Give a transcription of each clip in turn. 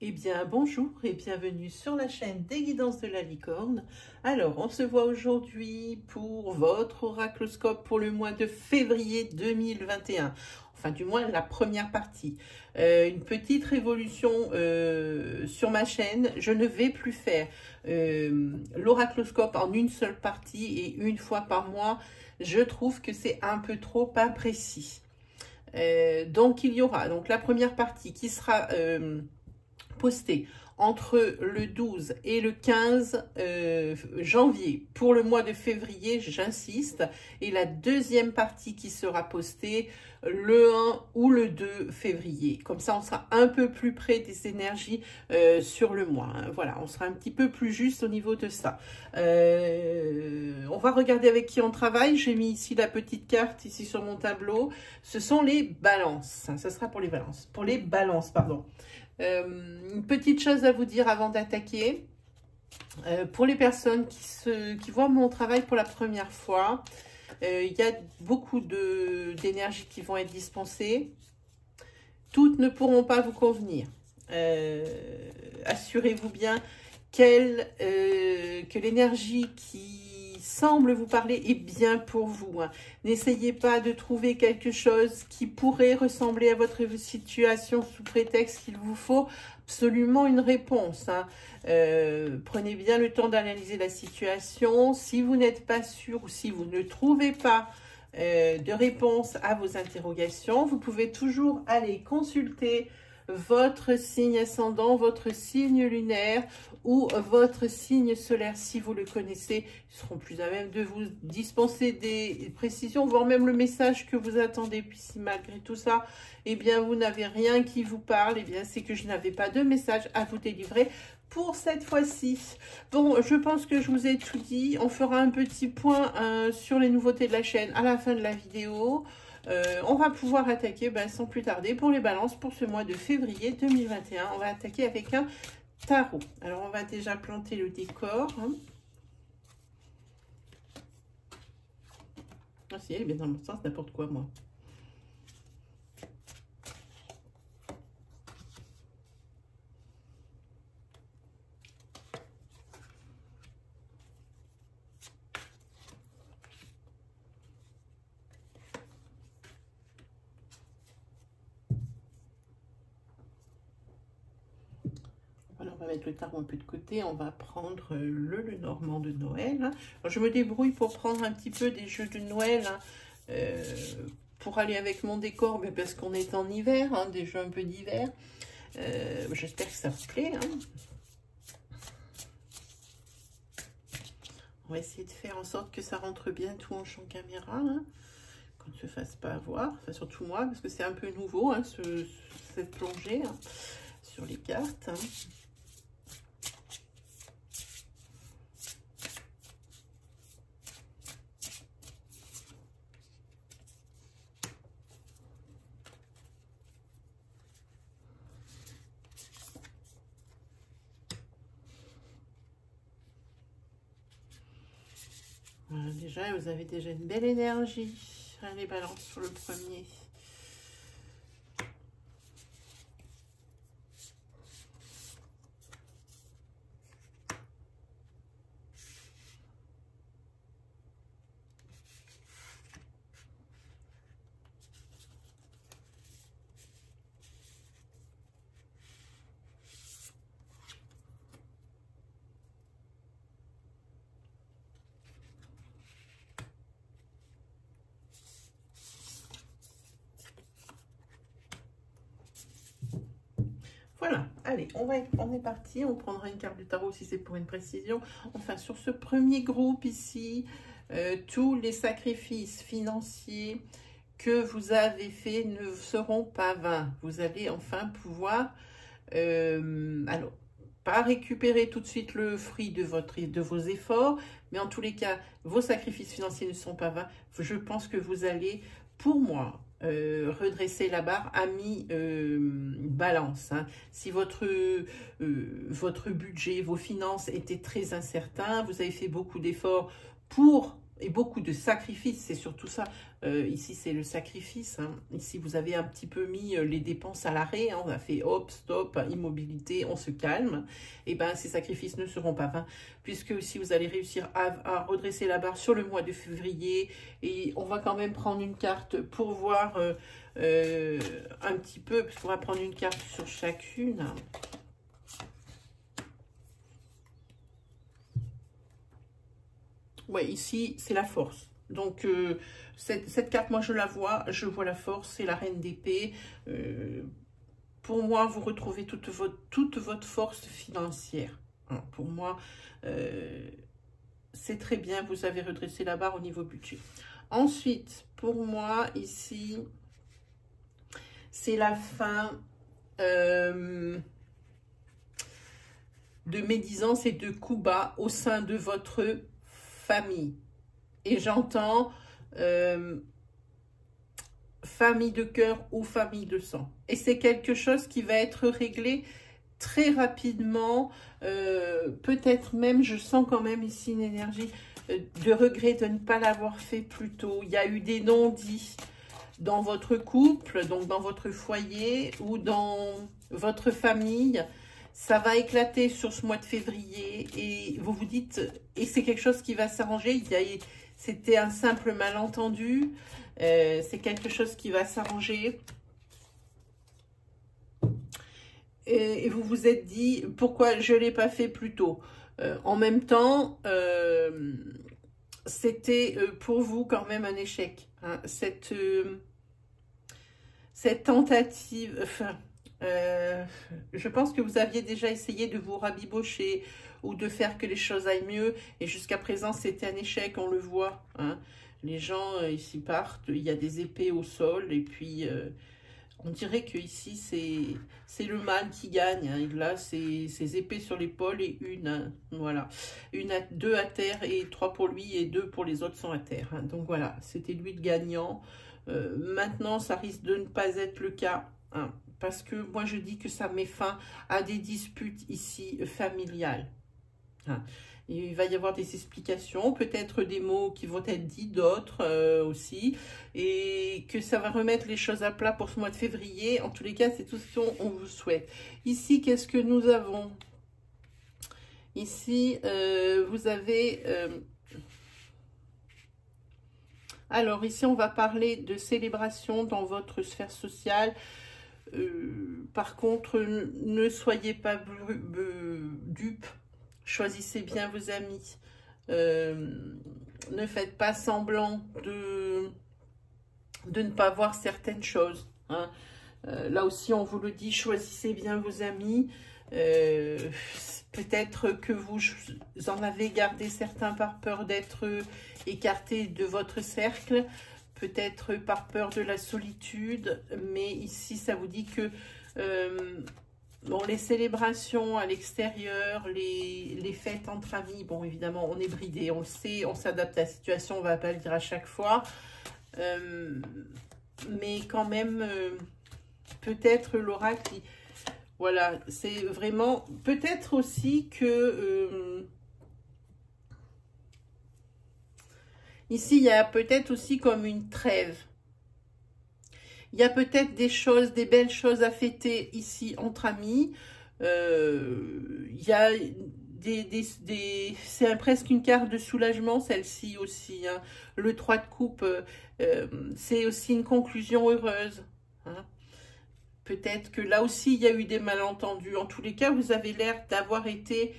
Eh bien, bonjour et bienvenue sur la chaîne des guidances de la licorne. Alors, on se voit aujourd'hui pour votre oracloscope pour le mois de février 2021. Enfin, du moins, la première partie. Une petite révolution sur ma chaîne. Je ne vais plus faire l'oracloscope en une seule partie et une fois par mois. Je trouve que c'est un peu trop imprécis. Donc, il y aura donc la première partie qui sera posté entre le 12 et le 15 janvier pour le mois de février, j'insiste, et la deuxième partie qui sera postée le 1 ou le 2 février. Comme ça, on sera un peu plus près des énergies sur le mois. Hein. Voilà, on sera un petit peu plus juste au niveau de ça. On va regarder avec qui on travaille. J'ai mis ici la petite carte, ici sur mon tableau. Ce sont les balances. Ça sera pour les balances. Pour les balances, pardon. Une petite chose à vous dire avant d'attaquer. Pour les personnes qui voient mon travail pour la première fois, il y a beaucoup d'énergie qui vont être dispensées. Toutes ne pourront pas vous convenir. Assurez-vous bien que l'énergie qui semble vous parler est bien pour vous. Hein. N'essayez pas de trouver quelque chose qui pourrait ressembler à votre situation sous prétexte qu'il vous faut absolument une réponse. Hein. Prenez bien le temps d'analyser la situation. Si vous n'êtes pas sûr ou si vous ne trouvez pas de réponse à vos interrogations, vous pouvez toujours aller consulter votre signe ascendant, votre signe lunaire ou votre signe solaire si vous le connaissez. Ils seront plus à même de vous dispenser des précisions, voire même le message que vous attendez. Puis si malgré tout ça, eh bien vous n'avez rien qui vous parle, eh bien c'est que je n'avais pas de message à vous délivrer pour cette fois-ci. Bon, je pense que je vous ai tout dit. On fera un petit point sur les nouveautés de la chaîne à la fin de la vidéo. On va pouvoir attaquer sans plus tarder pour les balances pour ce mois de février 2021. On va attaquer avec un tarot. Alors, on va déjà planter le décor. Hein. Ah si, elle est bien dans mon sens, n'importe quoi, moi. Alors, on va mettre le tarot un peu de côté. On va prendre le Lenormand de Noël. Hein. Alors, je me débrouille pour prendre un petit peu des jeux de Noël hein, pour aller avec mon décor, mais parce qu'on est en hiver, hein, des jeux un peu d'hiver. J'espère que ça vous plaît. Hein. On va essayer de faire en sorte que ça rentre bien tout en champ caméra. Hein. Qu'on ne se fasse pas avoir. Enfin, surtout moi, parce que c'est un peu nouveau, hein, cette plongée hein, sur les cartes. Hein. Voilà, déjà, vous avez déjà une belle énergie. Les balances sur le premier. Voilà, allez, on est parti. On prendra une carte du tarot si c'est pour une précision. Enfin, sur ce premier groupe ici, tous les sacrifices financiers que vous avez faits ne seront pas vains. Vous allez enfin pouvoir, alors, pas récupérer tout de suite le fruit de vos efforts, mais en tous les cas, vos sacrifices financiers ne sont pas vains. Je pense que vous allez, pour moi, redresser la barre à mi-balance. Hein. Si votre budget, vos finances étaient très incertains, vous avez fait beaucoup d'efforts pour et beaucoup de sacrifices, c'est surtout ça. Ici, c'est le sacrifice. Hein. Ici, vous avez un petit peu mis les dépenses à l'arrêt. Hein. On a fait hop, stop, immobilité, on se calme. Et bien, ces sacrifices ne seront pas vains, puisque aussi vous allez réussir à redresser la barre sur le mois de février. Et on va quand même prendre une carte pour voir un petit peu, parce qu'on va prendre une carte sur chacune. Ouais, ici, c'est la force. Donc, cette carte, moi, je vois la force, c'est la reine d'épée. Pour moi, vous retrouvez toute votre force financière. Hein, pour moi, c'est très bien, vous avez redressé la barre au niveau budget. Ensuite, pour moi, ici, c'est la fin de médisance et de coups bas au sein de votre famille. Et j'entends famille de cœur ou famille de sang. Et c'est quelque chose qui va être réglé très rapidement. Peut-être même, je sens quand même ici une énergie de regret de ne pas l'avoir fait plus tôt. Il y a eu des non-dits dans votre couple, donc dans votre foyer ou dans votre famille. Ça va éclater sur ce mois de février et vous vous dites, et c'est quelque chose qui va s'arranger. C'était un simple malentendu, c'est quelque chose qui va s'arranger. Et vous vous êtes dit, pourquoi je ne l'ai pas fait plus tôt? En même temps, c'était pour vous quand même un échec. Hein, cette tentative, enfin, je pense que vous aviez déjà essayé de vous rabibocher ou de faire que les choses aillent mieux. Et jusqu'à présent, c'était un échec, on le voit. Hein. Les gens ici partent, il y a des épées au sol. Et puis, on dirait que ici c'est le mal qui gagne. Hein. Il a ses épées sur l'épaule et une. Hein. Voilà. Deux à terre et 3 pour lui et 2 pour les autres sont à terre. Hein. Donc voilà, c'était lui le gagnant. Maintenant, ça risque de ne pas être le cas. Hein. Parce que moi, je dis que ça met fin à des disputes ici familiales. Hein. Il va y avoir des explications, peut-être des mots qui vont être dits, d'autres aussi, et que ça va remettre les choses à plat pour ce mois de février. En tous les cas, c'est tout ce qu'on vous souhaite. Ici, qu'est-ce que nous avons? Ici, vous avez... alors, ici, on va parler de célébration dans votre sphère sociale. Par contre, ne soyez pas dupes. Choisissez bien vos amis. Ne faites pas semblant de ne pas voir certaines choses. Hein. Là aussi, on vous le dit, choisissez bien vos amis. Peut-être que vous en avez gardé certains par peur d'être écartés de votre cercle. Peut-être par peur de la solitude. Mais ici, ça vous dit que... bon, les célébrations à l'extérieur, les fêtes entre amis, bon, évidemment, on est bridé, on le sait, on s'adapte à la situation, on ne va pas le dire à chaque fois. Mais quand même, peut-être l'oracle, voilà, c'est vraiment, peut-être aussi que, ici, il y a peut-être aussi comme une trêve. Il y a peut-être des choses, des belles choses à fêter ici entre amis. Il y a c'est presque une carte de soulagement, celle-ci aussi. Hein. Le 3 de coupe, c'est aussi une conclusion heureuse. Hein. Peut-être que là aussi, il y a eu des malentendus. En tous les cas, vous avez l'air d'avoir été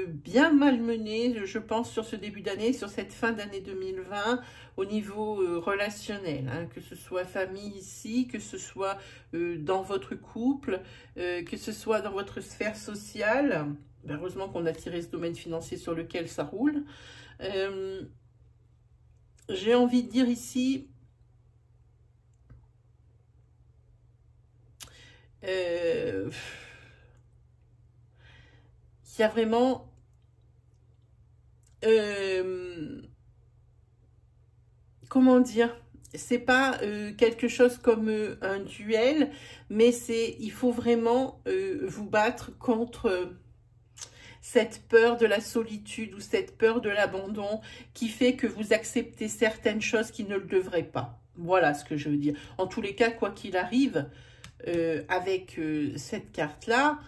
bien malmené, je pense, sur ce début d'année, sur cette fin d'année 2020, au niveau relationnel, hein, que ce soit famille ici, que ce soit dans votre couple, que ce soit dans votre sphère sociale. Ben, heureusement qu'on a tiré ce domaine financier sur lequel ça roule. J'ai envie de dire ici... il y a vraiment comment dire, c'est pas quelque chose comme un duel, mais il faut vraiment vous battre contre cette peur de la solitude ou cette peur de l'abandon qui fait que vous acceptez certaines choses qui ne le devraient pas. Voilà ce que je veux dire. En tous les cas, quoi qu'il arrive, avec cette carte-là,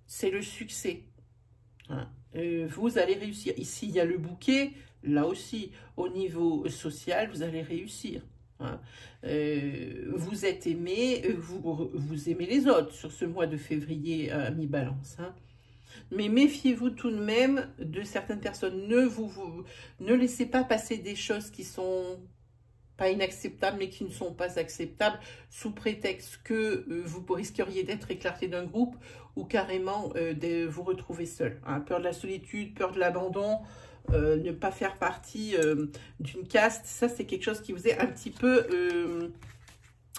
c'est le succès. Hein. Vous allez réussir. Ici, il y a le bouquet. Là aussi, au niveau social, vous allez réussir. Hein. Vous êtes aimé, vous aimez les autres sur ce mois de février mi-balance. Hein. Mais méfiez-vous tout de même de certaines personnes. Ne laissez pas passer des choses qui sont pas inacceptables, mais qui ne sont pas acceptables, sous prétexte que vous risqueriez d'être écarté d'un groupe ou carrément de vous retrouver seul. Hein. Peur de la solitude, peur de l'abandon, ne pas faire partie d'une caste, ça c'est quelque chose qui vous est un petit peu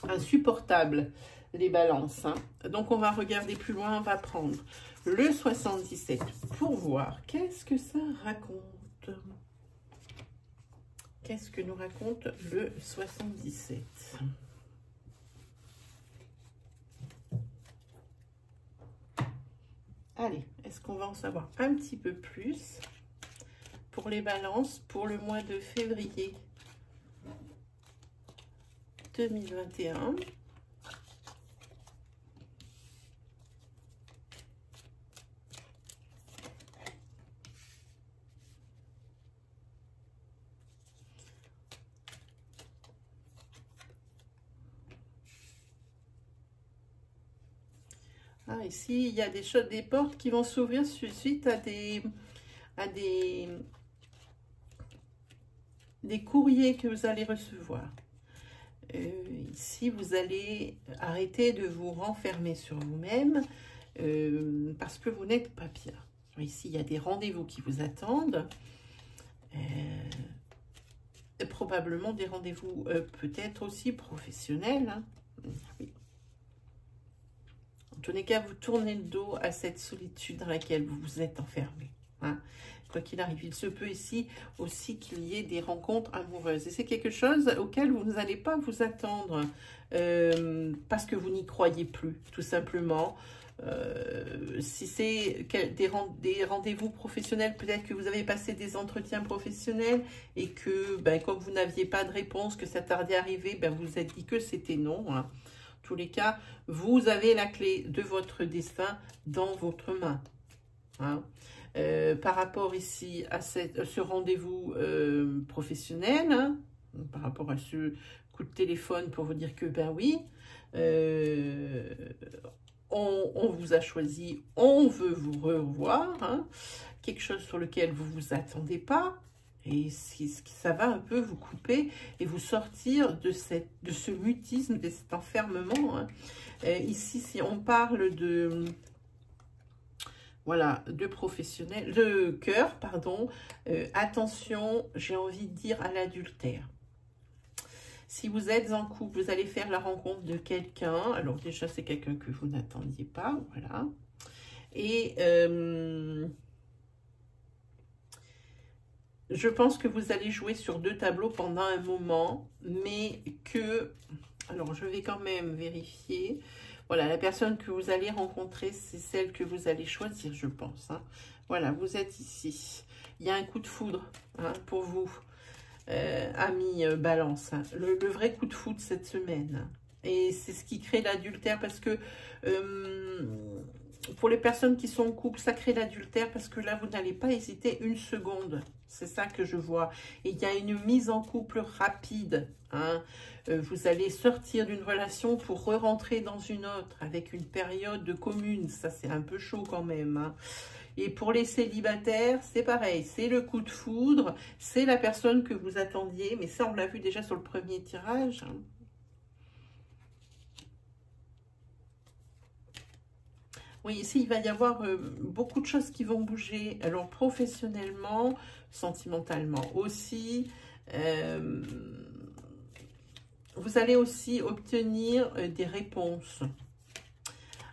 insupportable, les balances. Hein. Donc on va regarder plus loin, on va prendre le 77 pour voir qu'est-ce que ça raconte. Qu'est-ce que nous raconte le 77? Allez, est-ce qu'on va en savoir un petit peu plus pour les balances pour le mois de février 2021? Ah, ici, il y a des portes qui vont s'ouvrir suite à des courriers que vous allez recevoir. Ici, vous allez arrêter de vous renfermer sur vous-même parce que vous n'êtes pas bien. Ici, il y a des rendez-vous qui vous attendent. Probablement des rendez-vous peut-être aussi professionnels. Hein. Oui. En tous les cas, vous tournez le dos à cette solitude dans laquelle vous vous êtes enfermé. Hein. Quoi qu'il arrive, il se peut ici aussi qu'il y ait des rencontres amoureuses. Et c'est quelque chose auquel vous n'allez pas vous attendre parce que vous n'y croyez plus, tout simplement. Si c'est des rendez-vous professionnels, peut-être que vous avez passé des entretiens professionnels et que, comme vous n'aviez pas de réponse, que ça tardait à arriver, vous vous êtes dit que c'était non. Hein. En tous les cas, vous avez la clé de votre destin dans votre main. Hein. Par rapport ici à ce rendez-vous professionnel, hein, par rapport à ce coup de téléphone pour vous dire que oui, on vous a choisi, on veut vous revoir, hein, quelque chose sur lequel vous ne vous attendez pas, et ça va un peu vous couper et vous sortir de ce mutisme, de cet enfermement. Hein. Ici, si on parle de... Voilà, de cœur, pardon. Attention, j'ai envie de dire à l'adultère. Si vous êtes en couple, vous allez faire la rencontre de quelqu'un. Alors déjà, c'est quelqu'un que vous n'attendiez pas, voilà. Et je pense que vous allez jouer sur 2 tableaux pendant un moment, mais que... Alors, je vais quand même vérifier... Voilà, la personne que vous allez rencontrer, c'est celle que vous allez choisir, je pense. Hein. Voilà, vous êtes ici. Il y a un coup de foudre hein, pour vous, amis balance. Hein. Le vrai coup de foudre cette semaine. Et c'est ce qui crée l'adultère parce que pour les personnes qui sont en couple, ça crée l'adultère parce que là, vous n'allez pas hésiter une seconde. C'est ça que je vois. Et il y a une mise en couple rapide. Hein. Vous allez sortir d'une relation pour re-rentrer dans une autre avec une période de commune. Ça, c'est un peu chaud quand même. Hein. Et pour les célibataires, c'est pareil. C'est le coup de foudre. C'est la personne que vous attendiez. Mais ça, on l'a vu déjà sur le premier tirage. Hein. Oui, ici, il va y avoir beaucoup de choses qui vont bouger. Alors, professionnellement, sentimentalement aussi. Vous allez aussi obtenir des réponses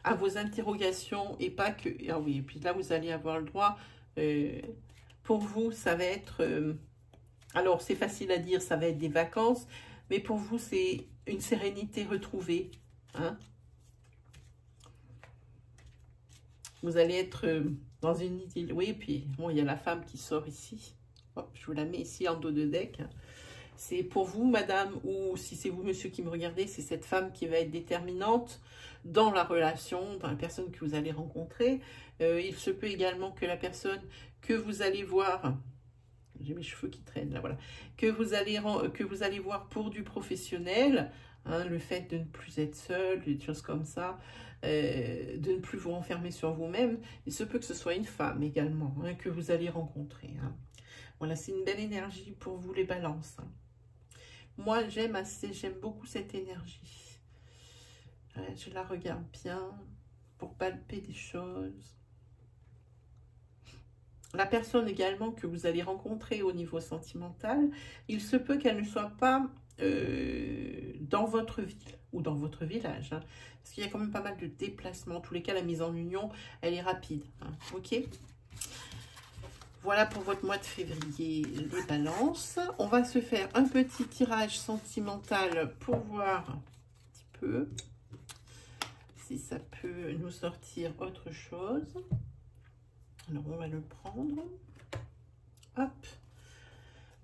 à vos interrogations et pas que... Ah oui, et puis là, vous allez avoir le droit. Pour vous, ça va être... alors, c'est facile à dire, ça va être des vacances. Mais pour vous, c'est une sérénité retrouvée. Hein? Vous allez être dans une idylle. Oui, puis bon, il y a la femme qui sort ici. Hop, je vous la mets ici en dos de deck. C'est pour vous, madame, ou si c'est vous, monsieur, qui me regardez, c'est cette femme qui va être déterminante dans la relation, dans la personne que vous allez rencontrer. Il se peut également que la personne que vous allez voir, j'ai mes cheveux qui traînent là, voilà, que vous allez voir pour du professionnel, hein, le fait de ne plus être seul, des choses comme ça, de ne plus vous renfermer sur vous-même. Il se peut que ce soit une femme également, hein, que vous allez rencontrer. Hein. Voilà, c'est une belle énergie pour vous, les balances. Hein. Moi, j'aime beaucoup cette énergie. Ouais, je la regarde bien pour palper des choses. La personne également que vous allez rencontrer au niveau sentimental, il se peut qu'elle ne soit pas dans votre ville ou dans votre village. Hein, parce qu'il y a quand même pas mal de déplacements. En tous les cas, la mise en union, elle est rapide. Hein, ok ? Voilà pour votre mois de février, les balances. On va se faire un petit tirage sentimental pour voir un petit peu si ça peut nous sortir autre chose. Alors, on va le prendre. Hop.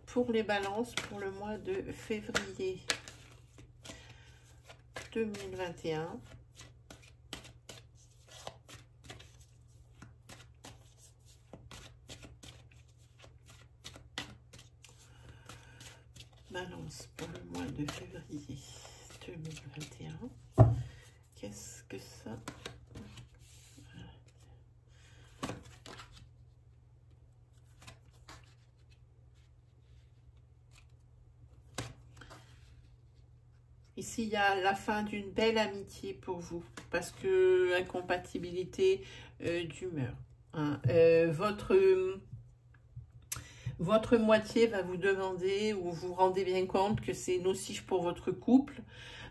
Pour les balances, pour le mois de février 2021. Balance pour le mois de février 2021. Qu'est-ce que ça? Ici, il y a la fin d'une belle amitié pour vous, parce que incompatibilité d'humeur. Hein. Votre moitié va vous demander, ou vous rendez bien compte que c'est nocif pour votre couple,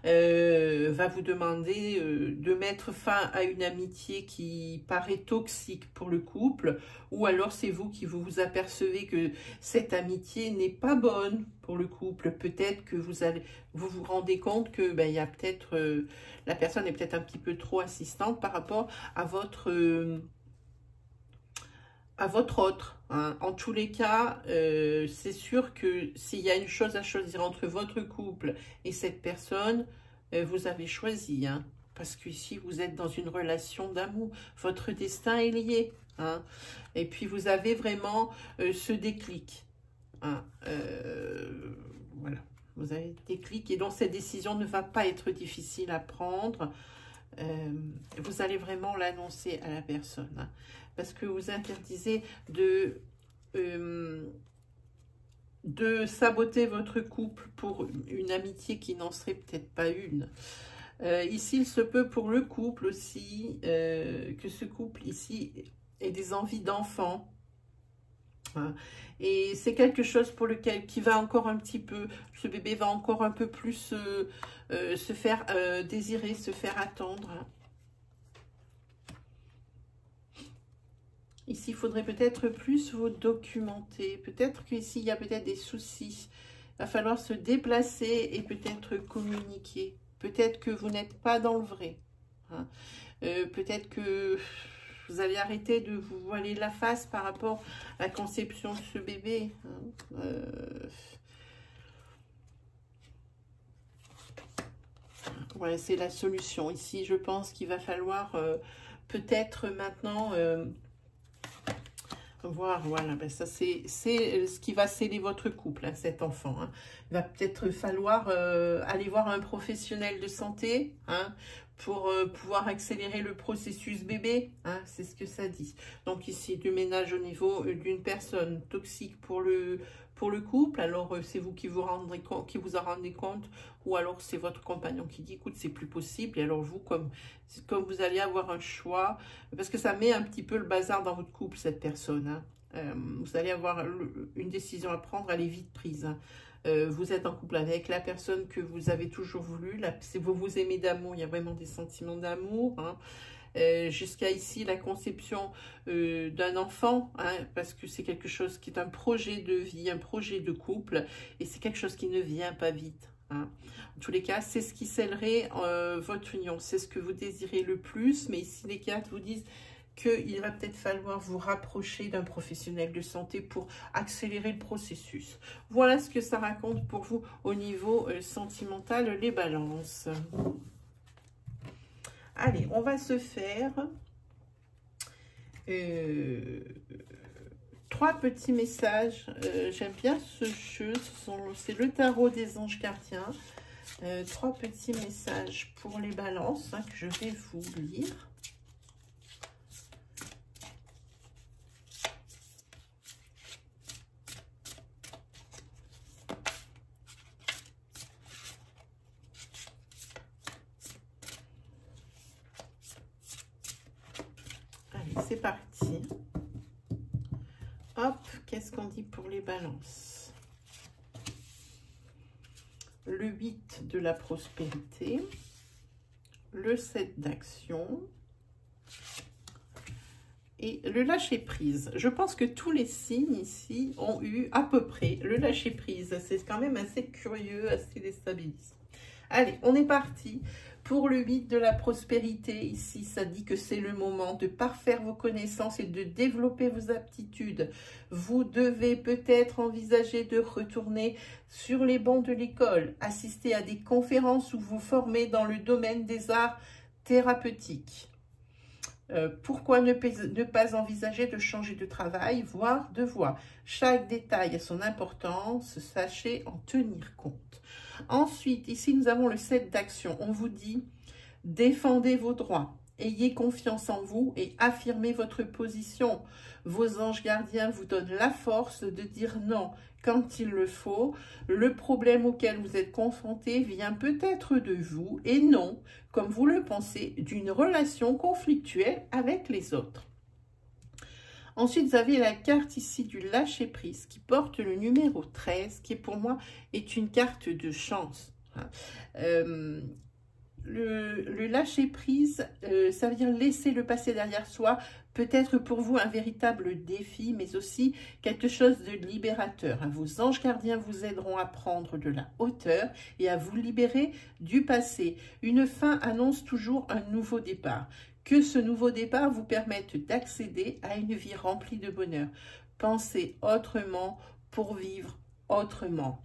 va vous demander de mettre fin à une amitié qui paraît toxique pour le couple, ou alors c'est vous qui vous apercevez que cette amitié n'est pas bonne pour le couple. Peut-être que vous vous rendez compte que ben, il y a peut-être la personne est peut-être un petit peu trop assistante par rapport à votre autre. Hein. En tous les cas, c'est sûr que s'il y a une chose à choisir entre votre couple et cette personne, vous avez choisi. Hein, parce qu'ici, vous êtes dans une relation d'amour. Votre destin est lié. Hein, et puis, vous avez vraiment ce déclic. Hein, voilà. Vous avez le déclic. Et donc, cette décision ne va pas être difficile à prendre. Vous allez vraiment l'annoncer à la personne. Hein, parce que vous interdisez de saboter votre couple pour une amitié qui n'en serait peut-être pas une. Ici, il se peut pour le couple aussi que ce couple ici ait des envies d'enfant. Hein. Et c'est quelque chose pour lequel qui va encore un petit peu, ce bébé va encore un peu plus se faire désirer, se faire attendre. Hein. Ici, il faudrait peut-être plus vous documenter. Peut-être qu'ici, il y a peut-être des soucis. Il va falloir se déplacer et peut-être communiquer. Peut-être que vous n'êtes pas dans le vrai. Hein. Peut-être que vous allez arrêter de vous voiler la face par rapport à la conception de ce bébé. Hein. Ouais, c'est la solution. Ici, je pense qu'il va falloir peut-être maintenant... Voilà, ben ça c'est ce qui va sceller votre couple, hein, cet enfant. Hein. Il va peut-être falloir aller voir un professionnel de santé hein, pour pouvoir accélérer le processus bébé. Hein, c'est ce que ça dit. Donc ici, du ménage au niveau d'une personne toxique pour le couple. Alors c'est vous qui vous en rendez compte, ou alors c'est votre compagnon qui dit écoute c'est plus possible. Et alors vous comme vous allez avoir un choix, parce que ça met un petit peu le bazar dans votre couple cette personne. Hein. Vous allez avoir une décision à prendre, elle est vite prise. Hein. Vous êtes en couple avec la personne que vous avez toujours voulu. Si vous vous aimez d'amour, il y a vraiment des sentiments d'amour. Hein. Jusqu'à ici la conception d'un enfant, hein, parce que c'est quelque chose qui est un projet de vie, un projet de couple, et c'est quelque chose qui ne vient pas vite. Hein. En tous les cas, c'est ce qui scellerait votre union, c'est ce que vous désirez le plus, mais ici les cartes vous disent qu'il va peut-être falloir vous rapprocher d'un professionnel de santé pour accélérer le processus. Voilà ce que ça raconte pour vous au niveau sentimental, les balances. Allez, on va se faire 3 petits messages. J'aime bien ce jeu, c'est le tarot des anges gardiens. 3 petits messages pour les balances que je vais vous lire. Allez, c'est parti. Hop, qu'est-ce qu'on dit pour les balances? Le 8 de la prospérité, le 7 d'action et le lâcher prise. Je pense que tous les signes ici ont eu à peu près le lâcher prise. C'est quand même assez curieux, assez déstabilisant. Allez, on est parti. Pour le 8 de la prospérité, ici, ça dit que c'est le moment de parfaire vos connaissances et de développer vos aptitudes. Vous devez peut-être envisager de retourner sur les bancs de l'école, assister à des conférences ou vous former dans le domaine des arts thérapeutiques. Pourquoi ne pas envisager de changer de travail, voire de voie? Chaque détail a son importance, sachez en tenir compte. Ensuite, ici, nous avons le 7 d'action. On vous dit, défendez vos droits, ayez confiance en vous et affirmez votre position. Vos anges gardiens vous donnent la force de dire non quand il le faut. Le problème auquel vous êtes confronté vient peut-être de vous et non, comme vous le pensez, d'une relation conflictuelle avec les autres. Ensuite, vous avez la carte ici du lâcher-prise qui porte le numéro 13, qui pour moi est une carte de chance. Le lâcher-prise, ça veut dire laisser le passé derrière soi, peut-être pour vous un véritable défi, mais aussi quelque chose de libérateur. Vos anges gardiens vous aideront à prendre de la hauteur et à vous libérer du passé. Une fin annonce toujours un nouveau départ. Que ce nouveau départ vous permette d'accéder à une vie remplie de bonheur. Pensez autrement pour vivre autrement.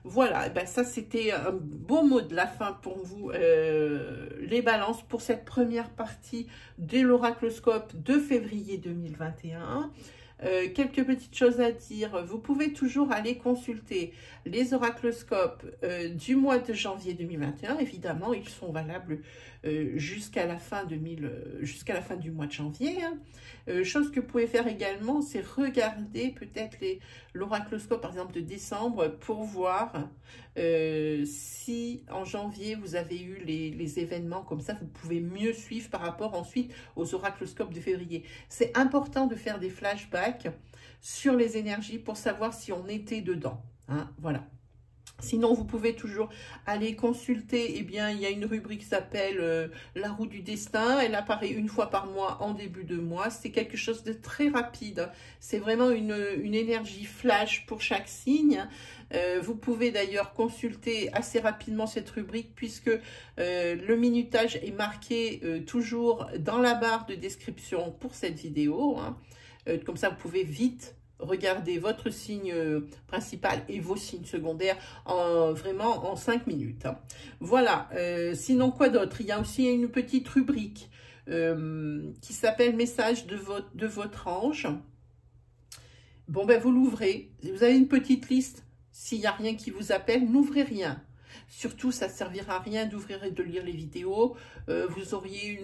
Voilà, ben ça c'était un beau mot de la fin pour vous, les balances, pour cette première partie de l'oracloscope de février 2021. Quelques petites choses à dire. Vous pouvez toujours aller consulter les oracloscopes du mois de janvier 2021. Évidemment, ils sont valables jusqu'à la fin du mois de janvier. Chose que vous pouvez faire également, c'est regarder peut-être l'oracloscope, par exemple, de décembre pour voir si en janvier vous avez eu les événements. Comme ça, vous pouvez mieux suivre par rapport ensuite aux oracloscopes de février. C'est important de faire des flashbacks sur les énergies pour savoir si on était dedans. Hein, voilà. Sinon, vous pouvez toujours aller consulter, eh bien, il y a une rubrique qui s'appelle la roue du destin. Elle apparaît une fois par mois en début de mois. C'est quelque chose de très rapide. C'est vraiment une énergie flash pour chaque signe. Vous pouvez d'ailleurs consulter assez rapidement cette rubrique puisque le minutage est marqué toujours dans la barre de description pour cette vidéo. Hein. Comme ça, vous pouvez vite regardez votre signe principal et vos signes secondaires vraiment en 5 minutes. Voilà, sinon quoi d'autre? Il y a aussi une petite rubrique qui s'appelle message de votre ange. Bon, ben vous l'ouvrez, vous avez une petite liste. S'il n'y a rien qui vous appelle, n'ouvrez rien. Surtout, ça ne servira à rien d'ouvrir et de lire les vidéos. Vous auriez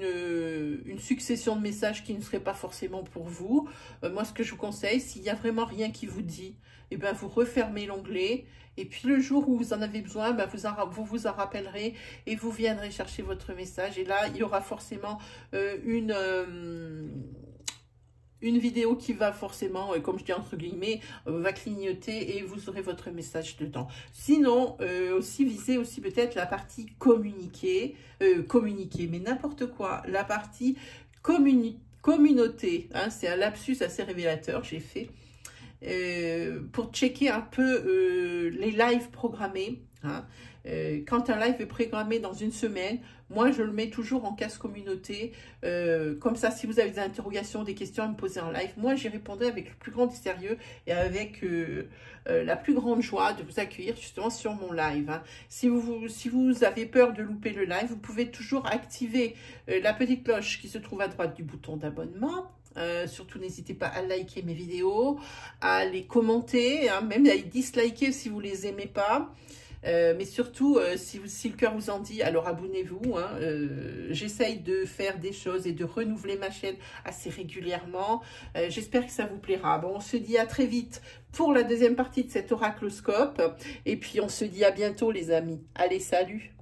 une succession de messages qui ne seraient pas forcément pour vous. Moi, ce que je vous conseille, s'il n'y a vraiment rien qui vous dit, eh ben, vous refermez l'onglet. Et puis, le jour où vous en avez besoin, ben, vous vous en rappellerez et vous viendrez chercher votre message. Et là, il y aura forcément une vidéo qui va forcément, comme je dis entre guillemets, va clignoter et vous aurez votre message dedans. Sinon, aussi visez aussi peut-être la partie communiquer, mais n'importe quoi, la partie communauté, hein, c'est un lapsus assez révélateur, j'ai fait, pour checker un peu les lives programmés. Hein. Quand un live est programmé dans une semaine, moi je le mets toujours en case communauté. Comme ça, si vous avez des interrogations, des questions à me poser en live, moi j'y répondrai avec le plus grand sérieux et avec la plus grande joie de vous accueillir justement sur mon live. Hein. Si vous avez peur de louper le live, vous pouvez toujours activer la petite cloche qui se trouve à droite du bouton d'abonnement. Surtout n'hésitez pas à liker mes vidéos, à les commenter, hein, même à les disliker si vous les aimez pas. Mais surtout, si le cœur vous en dit, alors abonnez-vous. Hein, j'essaye de faire des choses et de renouveler ma chaîne assez régulièrement. J'espère que ça vous plaira. Bon, on se dit à très vite pour la deuxième partie de cet oracloscope. Et puis, on se dit à bientôt, les amis. Allez, salut!